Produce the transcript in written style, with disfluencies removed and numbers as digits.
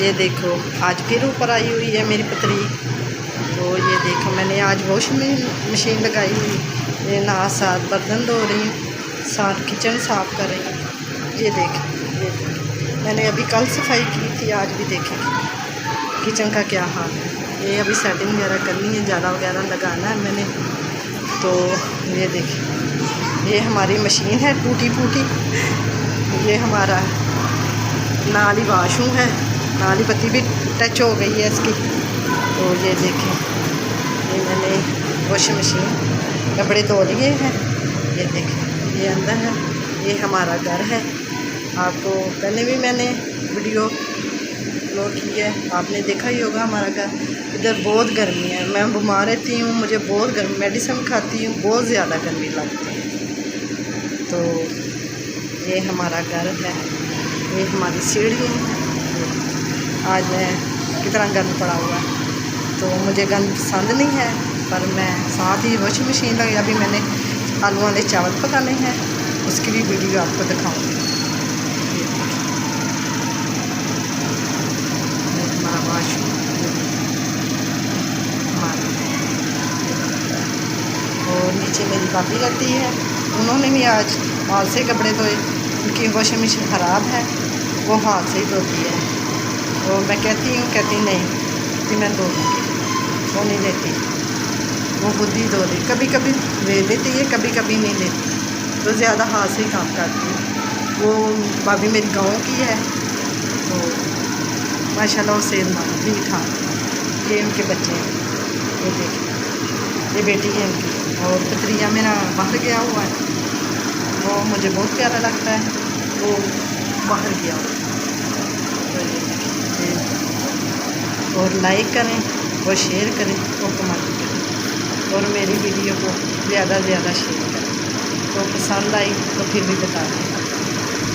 ये देखो आज फिर ऊपर आई हुई है मेरी पतरी। तो ये देखो मैंने आज वॉशिंग मशीन लगाई हुई, ये नहा साथ बर्तन धो रही हूँ, साथ किचन साफ़ कर रही हूँ। ये देखें मैंने अभी कल सफाई की थी, आज भी देखें किचन का क्या हाल है। ये अभी सेटिंग वगैरह करनी है, जाला वगैरह लगाना है मैंने। तो ये देखें ये हमारी मशीन है टूटी फूटी, ये हमारा नाली वाशरूम है, नाली पत्ती भी टच हो गई है इसकी। तो ये देखें ये मैंने वॉशिंग मशीन कपड़े धो लिए हैं। ये देखें ये अंदर है, ये हमारा घर है। आपको पहले भी मैंने वीडियो अपलोड की है, आपने देखा ही होगा हमारा घर। इधर बहुत गर्मी है, मैं बीमार रहती हूँ, मुझे बहुत गर्मी, मेडिसिन खाती हूँ, बहुत ज़्यादा गर्मी लगती है। तो ये हमारा घर है, ये हमारी सीढ़ी है। आज मैं कितना गंद पड़ा हुआ है, तो मुझे गंद पसंद नहीं है, पर मैं साथ ही वॉशिंग मशीन लगी। अभी मैंने आलू वाले चावल पकाने हैं, उसकी भी वीडियो आपको दिखाऊंगी। हमारा वाशरूम और नीचे मेरी भाभी रहती है, उन्होंने भी आज हाथ से कपड़े धोए। उनकी वॉशिंग मशीन ख़राब है, वो हाथ से ही धोती है। तो मैं कहती नहीं कि मैं धो दूँगी, वो नहीं लेती, वो खुद ही धो दी। कभी कभी ले लेती है, कभी कभी नहीं लेती, तो ज़्यादा हाथ से ही काम करती है। वो भाभी मेरी गाँव की है, तो माशाल्लाह वो सेहतमंद ठीक ठाक। ये उनके बच्चे हैं, ये देखिए ये बेटी है उनकी, और भतीजा मेरा बाहर गया हुआ है, वो मुझे बहुत प्यारा लगता है, वो बाहर गया हुआ है। और लाइक करें और शेयर करें और कमेंट करें, और मेरी वीडियो को ज़्यादा से ज़्यादा शेयर करें। तो पसंद आई तो फिर भी बता दें।